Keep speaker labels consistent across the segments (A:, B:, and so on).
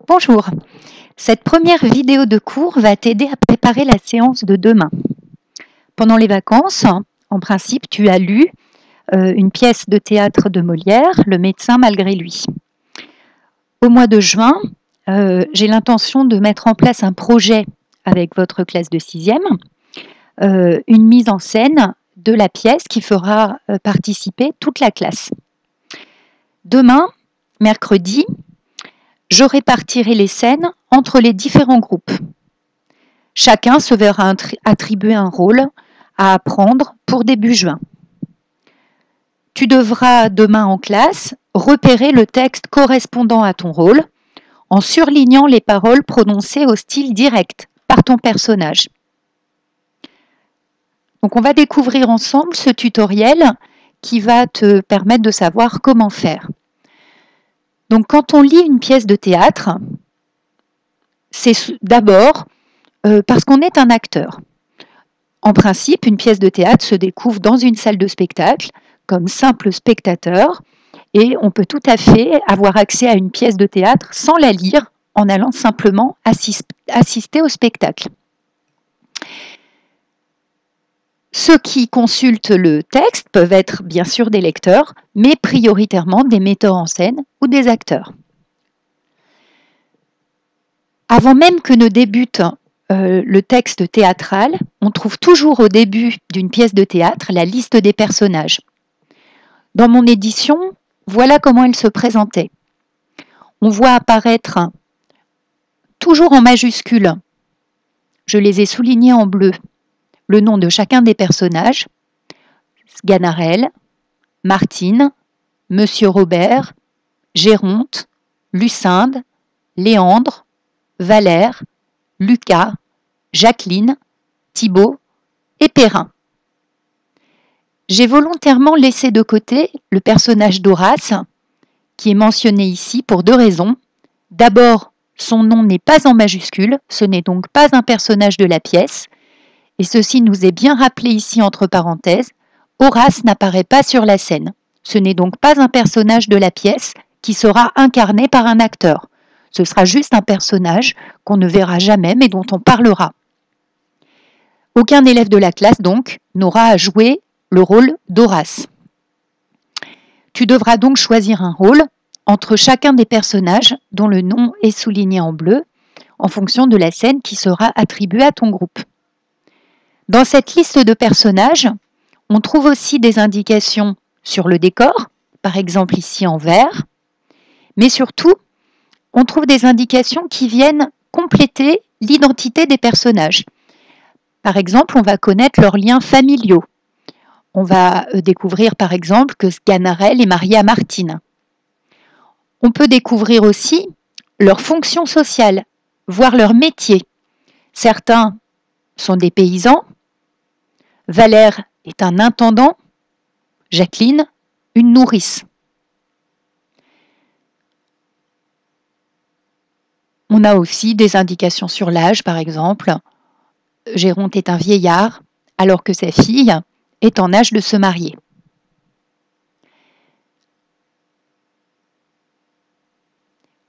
A: Bonjour, cette première vidéo de cours va t'aider à préparer la séance de demain. Pendant les vacances, en principe, tu as lu une pièce de théâtre de Molière, Le médecin malgré lui. Au mois de juin, j'ai l'intention de mettre en place un projet avec votre classe de 6e, une mise en scène de la pièce qui fera participer toute la classe. Demain, mercredi, je répartirai les scènes entre les différents groupes. Chacun se verra attribuer un rôle à apprendre pour début juin. Tu devras demain en classe repérer le texte correspondant à ton rôle en surlignant les paroles prononcées au style direct par ton personnage. Donc on va découvrir ensemble ce tutoriel qui va te permettre de savoir comment faire. Donc quand on lit une pièce de théâtre, c'est d'abord parce qu'on est un acteur. En principe, une pièce de théâtre se découvre dans une salle de spectacle comme simple spectateur et on peut tout à fait avoir accès à une pièce de théâtre sans la lire en allant simplement assister au spectacle. Ceux qui consultent le texte peuvent être bien sûr des lecteurs, mais prioritairement des metteurs en scène ou des acteurs. Avant même que ne débute le texte théâtral, on trouve toujours au début d'une pièce de théâtre la liste des personnages. Dans mon édition, voilà comment elle se présentait. On voit apparaître, toujours en majuscule, je les ai soulignés en bleu, le nom de chacun des personnages, Sganarelle, Martine, Monsieur Robert, Géronte, Lucinde, Léandre, Valère, Lucas, Jacqueline, Thibaut et Perrin. J'ai volontairement laissé de côté le personnage d'Horace, qui est mentionné ici pour deux raisons. D'abord, son nom n'est pas en majuscule, ce n'est donc pas un personnage de la pièce, et ceci nous est bien rappelé ici entre parenthèses. Horace n'apparaît pas sur la scène. Ce n'est donc pas un personnage de la pièce qui sera incarné par un acteur. Ce sera juste un personnage qu'on ne verra jamais mais dont on parlera. Aucun élève de la classe donc n'aura à jouer le rôle d'Horace. Tu devras donc choisir un rôle entre chacun des personnages dont le nom est souligné en bleu en fonction de la scène qui sera attribuée à ton groupe. Dans cette liste de personnages, on trouve aussi des indications sur le décor, par exemple ici en vert, mais surtout, on trouve des indications qui viennent compléter l'identité des personnages. Par exemple, on va connaître leurs liens familiaux. On va découvrir par exemple que Sganarelle est marié à Martine. On peut découvrir aussi leur fonction sociale, voire leur métier. Certains sont des paysans, Valère est un intendant, Jacqueline, une nourrice. On a aussi des indications sur l'âge, par exemple. Géronte est un vieillard, alors que sa fille est en âge de se marier.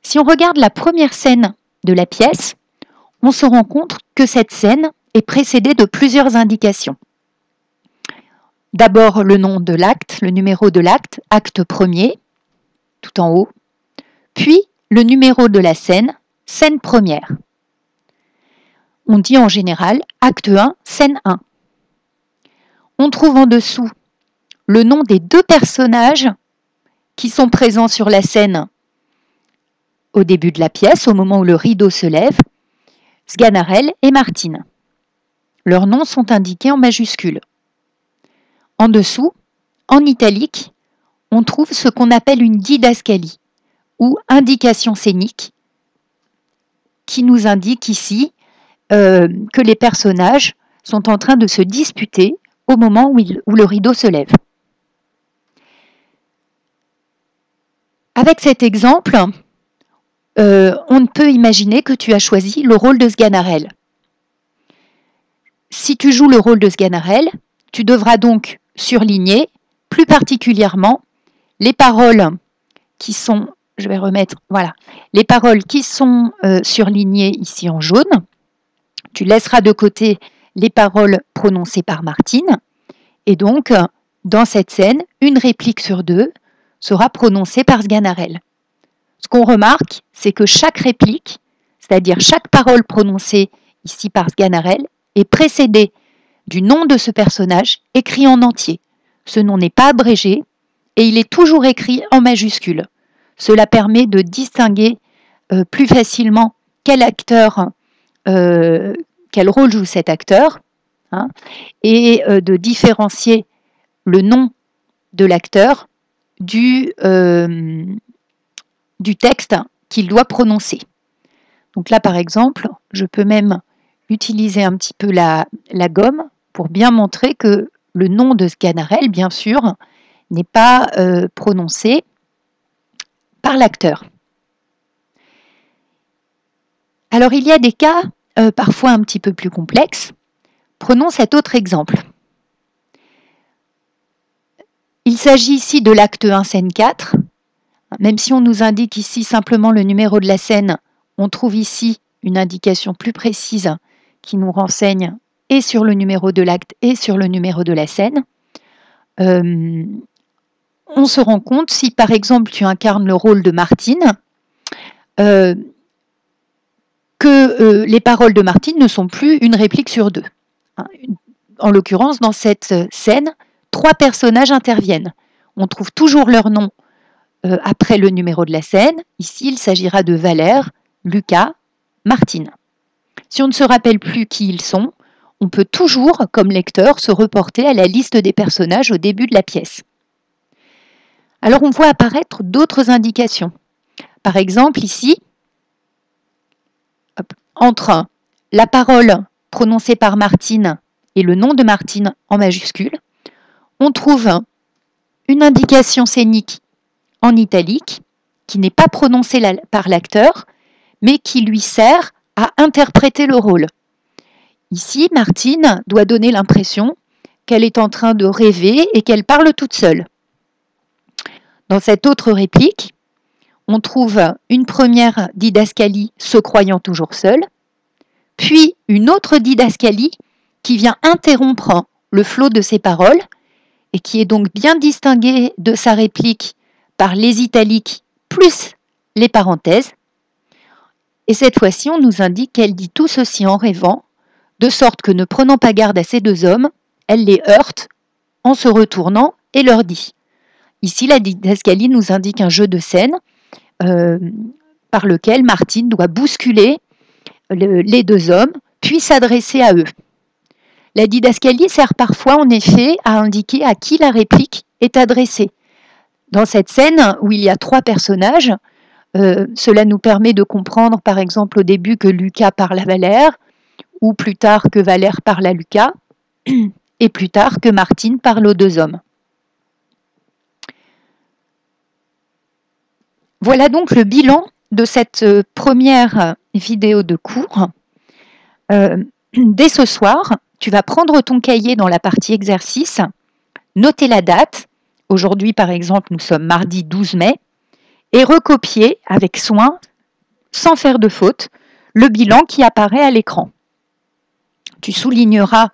A: Si on regarde la première scène de la pièce, on se rend compte que cette scène est précédée de plusieurs indications. D'abord le nom de l'acte, le numéro de l'acte, acte premier, tout en haut, puis le numéro de la scène, scène première. On dit en général acte 1, scène 1. On trouve en dessous le nom des deux personnages qui sont présents sur la scène au début de la pièce, au moment où le rideau se lève, Sganarelle et Martine. Leurs noms sont indiqués en majuscules. En dessous, en italique, on trouve ce qu'on appelle une didascalie, ou indication scénique, qui nous indique ici que les personnages sont en train de se disputer au moment où le rideau se lève. Avec cet exemple, on peut imaginer que tu as choisi le rôle de Sganarelle. Si tu joues le rôle de Sganarelle, tu devras donc surligner plus particulièrement les paroles qui sont je vais remettre, voilà, les paroles qui sont surlignées ici en jaune. Tu laisseras de côté les paroles prononcées par Martine. Et donc, dans cette scène, une réplique sur deux sera prononcée par Sganarelle. Ce qu'on remarque, c'est que chaque réplique, c'est-à-dire chaque parole prononcée ici par Sganarelle, est précédée du nom de ce personnage écrit en entier. Ce nom n'est pas abrégé et il est toujours écrit en majuscule. Cela permet de distinguer plus facilement quel acteur, quel rôle joue cet acteur, hein, et de différencier le nom de l'acteur du texte qu'il doit prononcer. Donc là, par exemple, je peux même utiliser un petit peu la gomme pour bien montrer que le nom de Sganarelle, bien sûr, n'est pas prononcé par l'acteur. Alors, il y a des cas parfois un petit peu plus complexes. Prenons cet autre exemple. Il s'agit ici de l'acte 1, scène 4. Même si on nous indique ici simplement le numéro de la scène, on trouve ici une indication plus précise qui nous renseigne et sur le numéro de l'acte et sur le numéro de la scène. On se rend compte, si par exemple tu incarnes le rôle de Martine, que les paroles de Martine ne sont plus une réplique sur deux. En l'occurrence, dans cette scène, 3 personnages interviennent. On trouve toujours leur nom après le numéro de la scène. Ici, il s'agira de Valère, Lucas, Martine. Si on ne se rappelle plus qui ils sont, on peut toujours, comme lecteur, se reporter à la liste des personnages au début de la pièce. Alors, on voit apparaître d'autres indications. Par exemple, ici, entre la parole prononcée par Martine et le nom de Martine en majuscule, on trouve une indication scénique en italique qui n'est pas prononcée par l'acteur, mais qui lui sert à interpréter le rôle. Ici, Martine doit donner l'impression qu'elle est en train de rêver et qu'elle parle toute seule. Dans cette autre réplique, on trouve une première didascalie se croyant toujours seule, puis une autre didascalie qui vient interrompre le flot de ses paroles et qui est donc bien distinguée de sa réplique par les italiques plus les parenthèses. Et cette fois-ci, on nous indique qu'elle dit tout ceci en rêvant, de sorte que ne prenant pas garde à ces 2 hommes, elle les heurte en se retournant et leur dit. Ici, la didascalie nous indique un jeu de scène par lequel Martine doit bousculer les 2 hommes, puis s'adresser à eux. La didascalie sert parfois en effet à indiquer à qui la réplique est adressée. Dans cette scène où il y a 3 personnages, cela nous permet de comprendre par exemple au début que Lucas parle à Valère, ou plus tard que Valère parle à Lucas, et plus tard que Martine parle aux 2 hommes. Voilà donc le bilan de cette première vidéo de cours. Dès ce soir, tu vas prendre ton cahier dans la partie exercice, noter la date. Aujourd'hui, par exemple, nous sommes mardi 12 mai, et recopier avec soin, sans faire de faute, le bilan qui apparaît à l'écran. Tu souligneras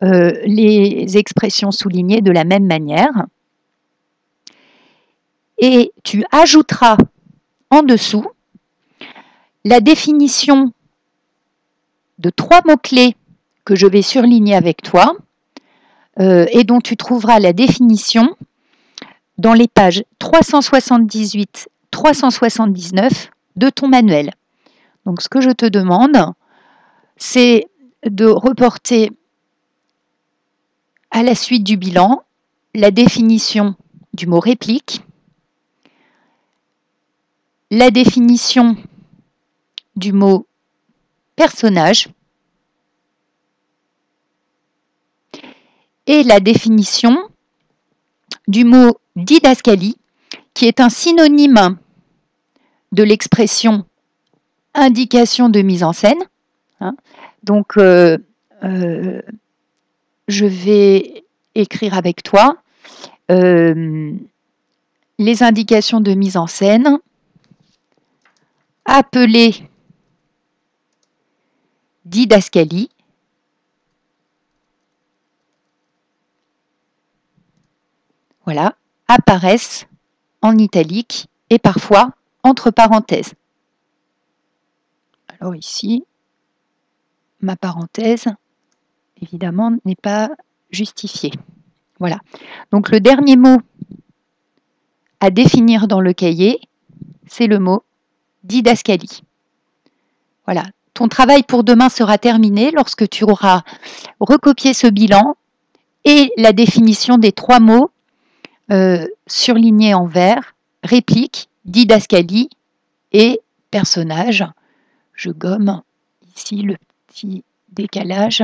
A: les expressions soulignées de la même manière. Et tu ajouteras en dessous la définition de 3 mots-clés que je vais surligner avec toi et dont tu trouveras la définition dans les pages 378-379 de ton manuel. Donc ce que je te demande, c'est de reporter à la suite du bilan la définition du mot réplique, la définition du mot personnage et la définition du mot didascalie, qui est un synonyme de l'expression indication de mise en scène. Donc, je vais écrire avec toi les indications de mise en scène appelée didascalie, voilà, apparaissent en italique et parfois entre parenthèses. Alors ici, ma parenthèse, évidemment, n'est pas justifiée. Voilà. Donc le dernier mot à définir dans le cahier, c'est le mot didascalie. Voilà. Ton travail pour demain sera terminé lorsque tu auras recopié ce bilan et la définition des 3 mots surlignés en vert, réplique, didascalie et personnage. Je gomme ici le petit décalage.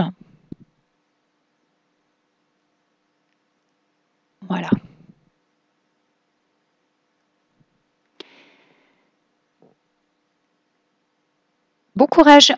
A: Voilà. Bon courage!